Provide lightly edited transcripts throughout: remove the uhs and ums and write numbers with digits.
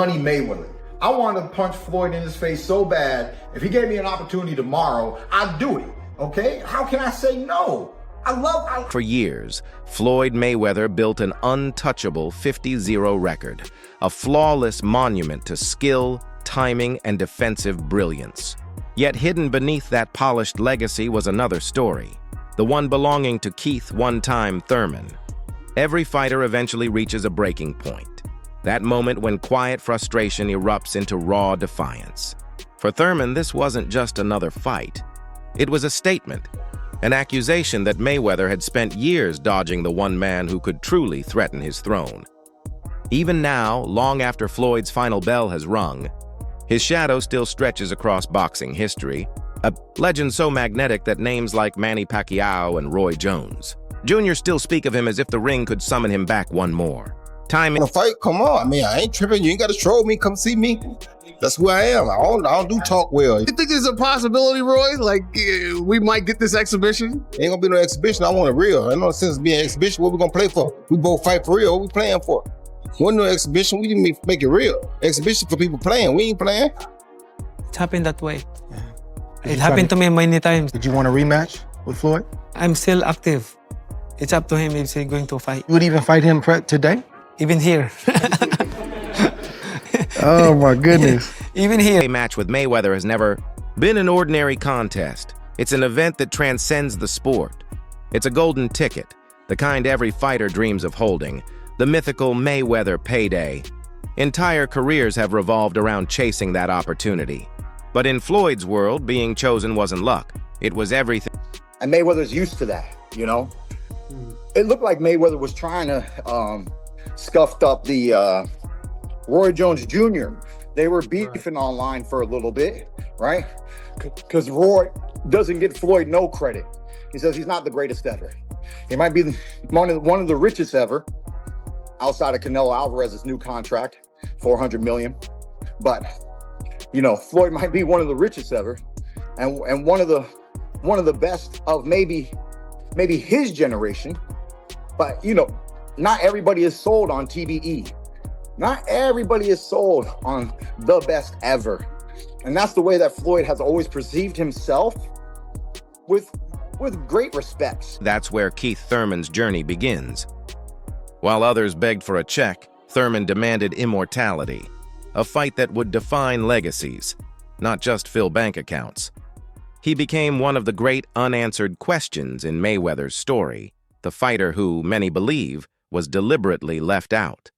Money Mayweather. I wanted to punch Floyd in his face so bad. If he gave me an opportunity tomorrow, I'd do it. Okay? How can I say no? For years, Floyd Mayweather built an untouchable 50-0 record, a flawless monument to skill, timing, and defensive brilliance. Yet hidden beneath that polished legacy was another story, the one belonging to Keith one-time Thurman. Every fighter eventually reaches a breaking point, that moment when quiet frustration erupts into raw defiance. For Thurman, this wasn't just another fight. It was a statement, an accusation that Mayweather had spent years dodging the one man who could truly threaten his throne. Even now, long after Floyd's final bell has rung, his shadow still stretches across boxing history, a legend so magnetic that names like Manny Pacquiao and Roy Jones Jr. still speak of him as if the ring could summon him back one more. Time in a fight, come on. I mean, I ain't tripping. You ain't got to troll me. Come see me. That's who I am. I don't do talk well. You think there's a possibility, Roy? Like, we might get this exhibition? Ain't gonna be no exhibition. I want it real. Ain't no sense being an exhibition. What we gonna play for? We both fight for real. What we playing for? Wasn't no exhibition. We didn't make it real. Exhibition for people playing. We ain't playing. It happened that way. It happened to me many times. Did you want a rematch with Floyd? I'm still active. It's up to him if he's going to fight. You would even fight him today? Even here. Oh my goodness. Even here. A match with Mayweather has never been an ordinary contest. It's an event that transcends the sport. It's a golden ticket, the kind every fighter dreams of holding, the mythical Mayweather payday. Entire careers have revolved around chasing that opportunity. But in Floyd's world, being chosen wasn't luck. It was everything. And Mayweather's used to that, you know? It looked like Mayweather was trying to scuffed up the Roy Jones Jr. They were beefing online for a little bit, right? Because Roy doesn't get Floyd no credit. He says he's not the greatest ever. He might be one of the richest ever, outside of Canelo Alvarez's new contract, $400 million. But you know, Floyd might be one of the richest ever, and one of the best of maybe his generation. But you know, not everybody is sold on TBE. Not everybody is sold on the best ever. And that's the way that Floyd has always perceived himself, with great respect. That's where Keith Thurman's journey begins. While others begged for a check, Thurman demanded immortality, a fight that would define legacies, not just fill bank accounts. He became one of the great unanswered questions in Mayweather's story, the fighter who, many believe, was deliberately left out.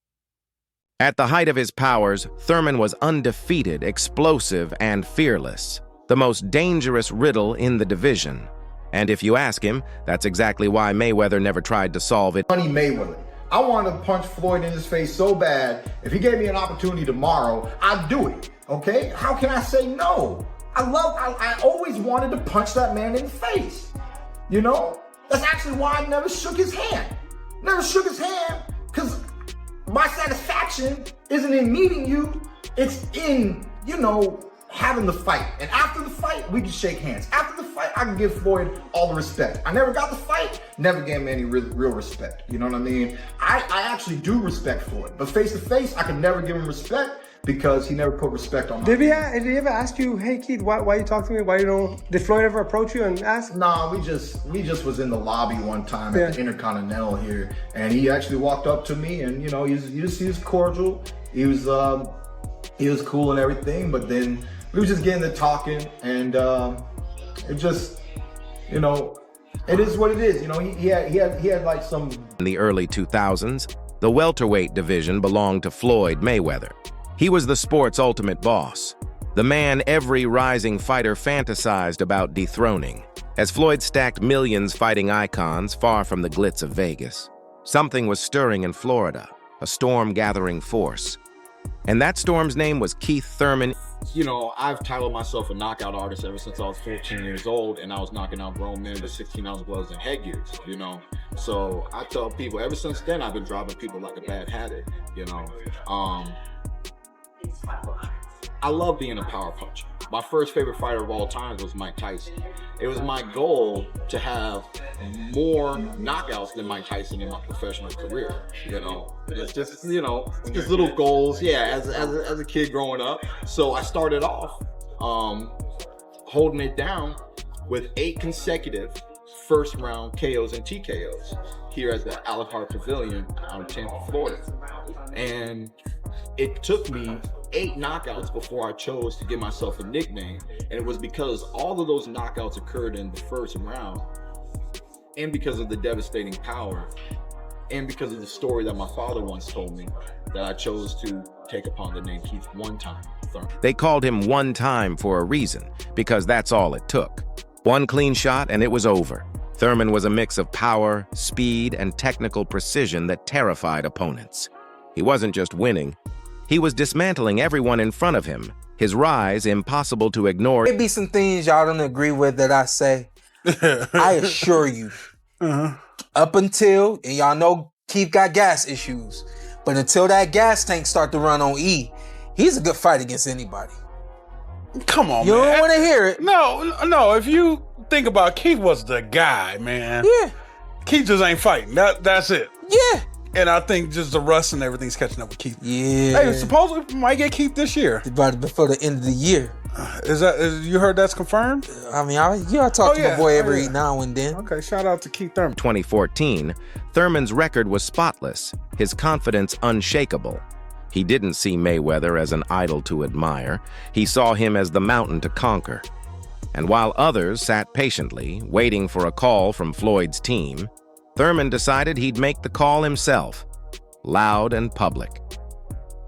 At the height of his powers, Thurman was undefeated, explosive, and fearless, the most dangerous riddle in the division. And if you ask him, that's exactly why Mayweather never tried to solve it. Money Mayweather. I wanted to punch Floyd in his face so bad. If he gave me an opportunity tomorrow, I'd do it. Okay? How can I say no? I always wanted to punch that man in the face. You know? That's actually why I never shook his hand. Never shook his hand, because my satisfaction isn't in meeting you. It's in, you know, having the fight. And after the fight, we can shake hands. After the fight, I can give Floyd all the respect. I never got the fight, never gave him any real respect. You know what I mean? I actually do respect Floyd, but face to face, I could never give him respect because he never put respect on my Did he ever ask you, hey Keith, why you talk to me? Why you don't? Did Floyd ever approach you and ask? Nah, we just was in the lobby one time at the Intercontinental here, and he actually walked up to me, and you know, he was cordial. He was cool and everything, but then we were just getting to talking, and it just, you know, it is what it is. You know, he had like some. In the early 2000s, the welterweight division belonged to Floyd Mayweather. He was the sport's ultimate boss, the man every rising fighter fantasized about dethroning, as Floyd stacked millions fighting icons far from the glitz of Vegas. Something was stirring in Florida, a storm gathering force. And that storm's name was Keith Thurman. You know, I've titled myself a knockout artist ever since I was 14 years old, and I was knocking out grown men with 16-ounce gloves and headgears, you know. So I tell people, ever since then, I've been dropping people like a bad habit, you know. I love being a power puncher. my first favorite fighter of all time was Mike Tyson. It was my goal to have more knockouts than Mike Tyson in my professional career. You know, it's just, you know, just little goals. Yeah, as a kid growing up. So I started off holding it down with 8 consecutive first round KOs and TKOs here at the Alec Hart Pavilion out in Tampa, Florida. And it took me 8 knockouts before I chose to give myself a nickname. And it was because all of those knockouts occurred in the first round, and because of the devastating power, and because of the story that my father once told me, that I chose to take upon the name Keith One Time Thurman. They called him One Time for a reason, because that's all it took. One clean shot and it was over. Thurman was a mix of power, speed, and technical precision that terrified opponents. He wasn't just winning, he was dismantling everyone in front of him. His rise impossible to ignore. There be some things y'all don't agree with that I say. I assure you, up until, and y'all know Keith got gas issues, but until that gas tank start to run on E, he's a good fight against anybody. Come on, You man. don't want to hear it. No. If you think about Keith was the guy, man. Yeah. Keith just ain't fighting. That's it. Yeah. And I think just the rust and everything's catching up with Keith. Yeah. Hey, supposedly we might get Keith this year. About before the end of the year. You heard that's confirmed? I mean, I talk to my boy every now and then. Okay, shout out to Keith Thurman. 2014, Thurman's record was spotless, his confidence unshakable. He didn't see Mayweather as an idol to admire. He saw him as the mountain to conquer. And while others sat patiently, waiting for a call from Floyd's team, Thurman decided he'd make the call himself, loud and public.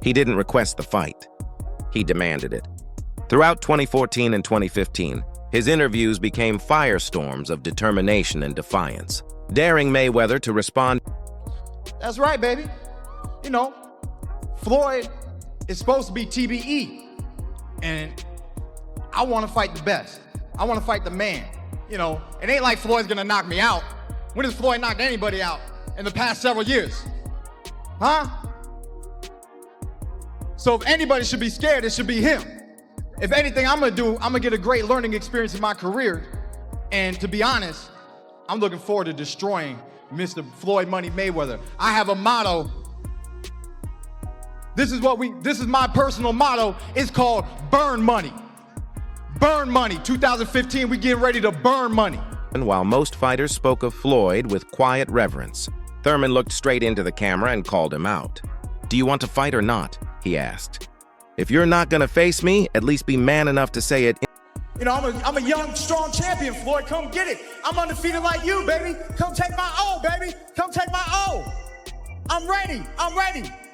He didn't request the fight. He demanded it. Throughout 2014 and 2015, his interviews became firestorms of determination and defiance, daring Mayweather to respond. That's right, baby. You know, Floyd is supposed to be TBE, and I want to fight the best. I want to fight the man. You know, it ain't like Floyd's gonna knock me out. When has Floyd knocked anybody out in the past several years? Huh? So if anybody should be scared, it should be him. If anything I'm gonna get a great learning experience in my career. And to be honest, I'm looking forward to destroying Mr. Floyd Money Mayweather. I have a motto. This is my personal motto. It's called burn money. Burn money. 2015, we getting ready to burn money. And while most fighters spoke of Floyd with quiet reverence, Thurman looked straight into the camera and called him out. "Do you want to fight or not?" he asked. "If you're not gonna face me, at least be man enough to say it." You know, I'm a young, strong champion, Floyd. Come get it. I'm undefeated like you, baby. Come take my O, baby. Come take my O. I'm ready.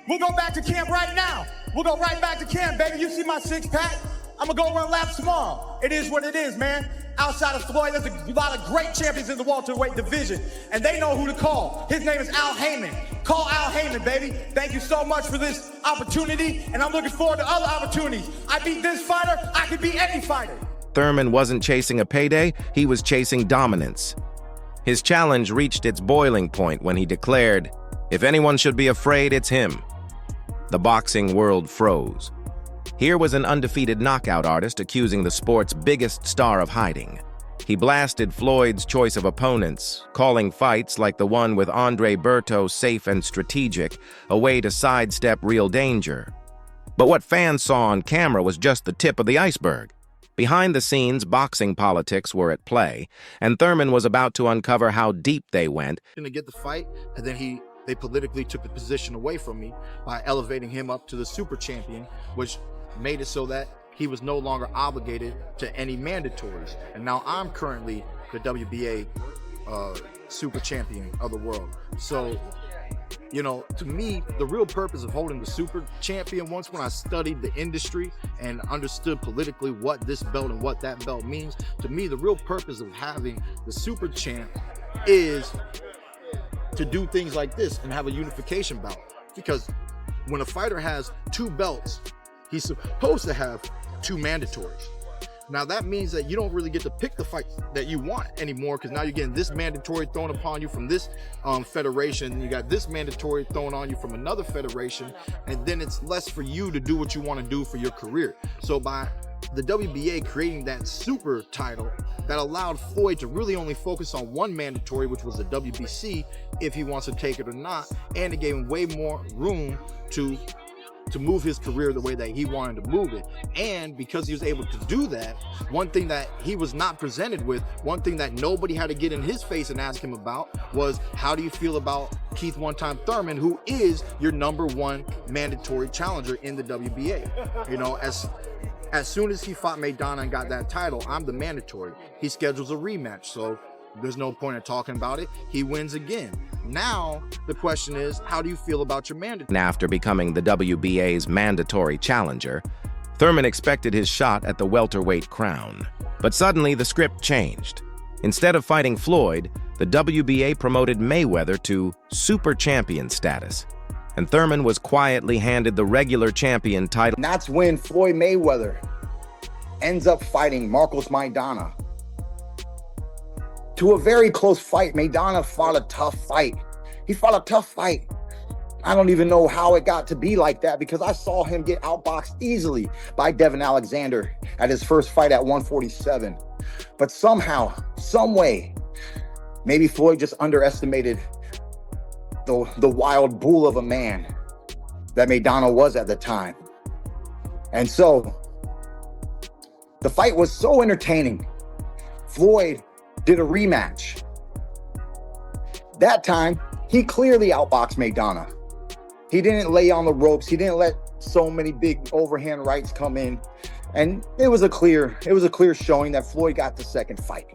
We'll go back to camp right now. We'll go right back to camp, baby. You see my 6-pack? I'm gonna go run laps tomorrow. It is what it is, man. Outside of Floyd, there's a lot of great champions in the welterweight division, and they know who to call. His name is Al Haymon. Call Al Haymon, baby. Thank you so much for this opportunity, and I'm looking forward to other opportunities. I beat this fighter, I can beat any fighter. Thurman wasn't chasing a payday, he was chasing dominance. His challenge reached its boiling point when he declared, "If anyone should be afraid, it's him." The boxing world froze. Here was an undefeated knockout artist accusing the sport's biggest star of hiding. He blasted Floyd's choice of opponents, calling fights like the one with Andre Berto safe and strategic, a way to sidestep real danger. But what fans saw on camera was just the tip of the iceberg. Behind the scenes, boxing politics were at play, and Thurman was about to uncover how deep they went. To get the fight, and then they politically took the position away from me by elevating him up to the super champion, which made it so that he was no longer obligated to any mandatories. And now I'm currently the WBA super champion of the world. So, you know, to me, the real purpose of holding the super champion, once when I studied the industry and understood politically what this belt and what that belt means, to me, the real purpose of having the super champ is to do things like this and have a unification bout. Because when a fighter has 2 belts, he's supposed to have 2 mandatories. Now that means that you don't really get to pick the fight that you want anymore, because now you're getting this mandatory thrown upon you from this federation, and you got this mandatory thrown on you from another federation, and then it's less for you to do what you want to do for your career. So by the WBA creating that super title that allowed Floyd to really only focus on one mandatory, which was the WBC, if he wants to take it or not, and it gave him way more room to move his career the way that he wanted to move it. And because he was able to do that, one thing that he was not presented with, one thing that nobody had to get in his face and ask him about was, how do you feel about Keith one-time Thurman, who is your #1 mandatory challenger in the WBA? You know, as soon as he fought Maidana and got that title, I'm the mandatory. He schedules a rematch, so there's no point in talking about it. He wins again. Now, the question is, how do you feel about your mandatory? After becoming the WBA's mandatory challenger, Thurman expected his shot at the welterweight crown. But suddenly, the script changed. Instead of fighting Floyd, the WBA promoted Mayweather to super champion status, and Thurman was quietly handed the regular champion title. And that's when Floyd Mayweather ends up fighting Marcos Maidana. To a very close fight. Maidana fought a tough fight. He fought a tough fight. I don't even know how it got to be like that, because I saw him get outboxed easily by Devin Alexander at his first fight at 147. But somehow, some way, maybe Floyd just underestimated the wild bull of a man that Maidana was at the time. And so the fight was so entertaining. Floyd did a rematch. That time, he clearly outboxed Maidana. He didn't lay on the ropes. He didn't let so many big overhand rights come in. And it was a clear showing that Floyd got the second fight.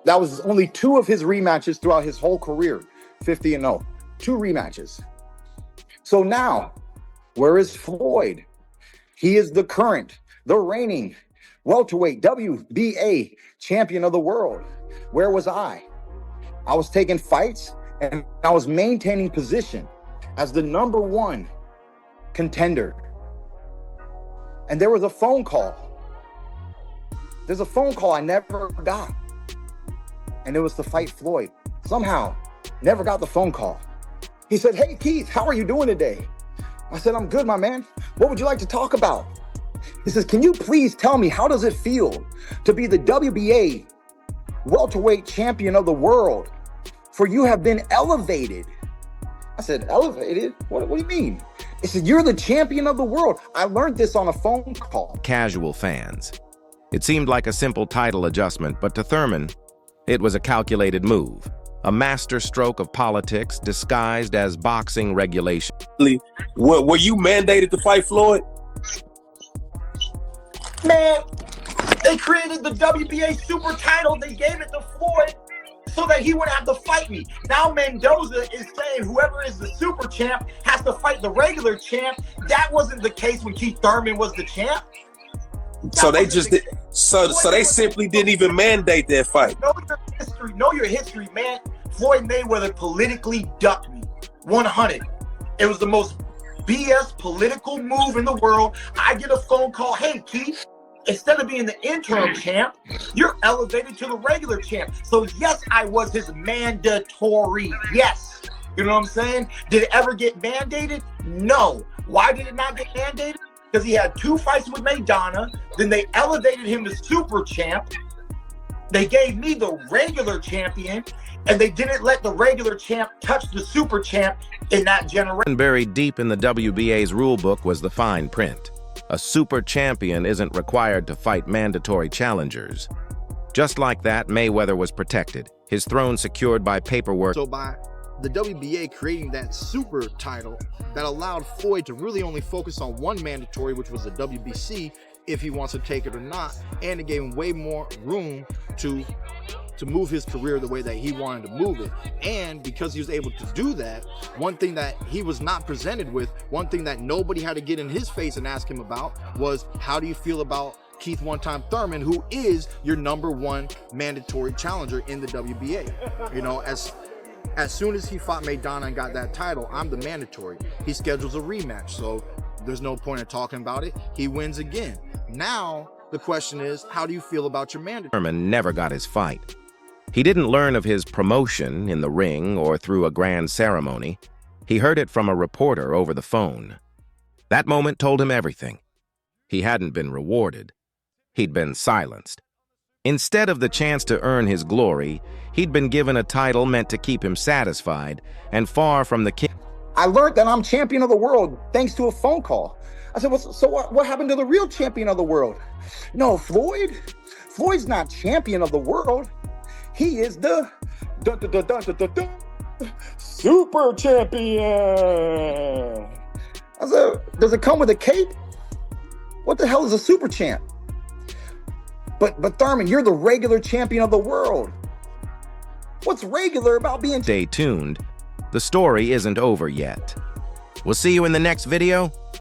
That was only 2 of his rematches throughout his whole career, 50-0. 2 rematches. So now, where is Floyd? He is the reigning welterweight WBA champion of the world. Where was I? I was taking fights and I was maintaining position as the #1 contender. And there was a phone call. There's a phone call I never got. And it was to fight Floyd. Somehow, never got the phone call. He said, "Hey Keith, how are you doing today?" I said, "I'm good, my man. What would you like to talk about?" He says, "Can you please tell me, how does it feel to be the WBA welterweight champion of the world? For you have been elevated." I said, "Elevated? What do you mean?" He said, "You're the champion of the world. I learned this on a phone call." Casual fans. It seemed like a simple title adjustment, but to Thurman, it was a calculated move. A master stroke of politics disguised as boxing regulation. Were you mandated to fight Floyd? Man, they created the WBA super title. They gave it to Floyd so that he wouldn't have to fight me. Now Mendoza is saying whoever is the super champ has to fight the regular champ. That wasn't the case when Keith Thurman was the champ. So they just did. So they simply didn't even mandate that fight. Know your history, man. Floyd Mayweather politically ducked me. 100. It was the most BS political move in the world. I get a phone call, "Hey Keith, instead of being the interim champ, you're elevated to the regular champ." So yes, I was his mandatory. Yes. You know what I'm saying? Did it ever get mandated? No. Why did it not get mandated? Because he had 2 fights with Maidana. Then they elevated him to super champ. They gave me the regular champion, and they didn't let the regular champ touch the super champ in that generation. Buried deep in the WBA's rulebook was the fine print. A super champion isn't required to fight mandatory challengers. Just like that, Mayweather was protected, his throne secured by paperwork. So by the WBA creating that super title that allowed Floyd to really only focus on one mandatory, which was the WBC, if he wants to take it or not, and it gave him way more room to move his career the way that he wanted to move it. And because he was able to do that, one thing that he was not presented with, one thing that nobody had to get in his face and ask him about was, how do you feel about Keith one-time Thurman, who is your #1 mandatory challenger in the WBA? You know, as soon as he fought Maidana and got that title, I'm the mandatory. He schedules a rematch, so there's no point in talking about it. He wins again. Now, the question is, how do you feel about your mandatory? Thurman never got his fight. He didn't learn of his promotion in the ring or through a grand ceremony. He heard it from a reporter over the phone. That moment told him everything. He hadn't been rewarded. He'd been silenced. Instead of the chance to earn his glory, he'd been given a title meant to keep him satisfied and far from the king. I learned that I'm champion of the world thanks to a phone call. I said, well, so what happened to the real champion of the world? No, Floyd's not champion of the world. He is the super champion. I said, does it come with a cape? What the hell is a super champ? But Thurman, you're the regular champion of the world. What's regular about being... Stay tuned. The story isn't over yet. We'll see you in the next video.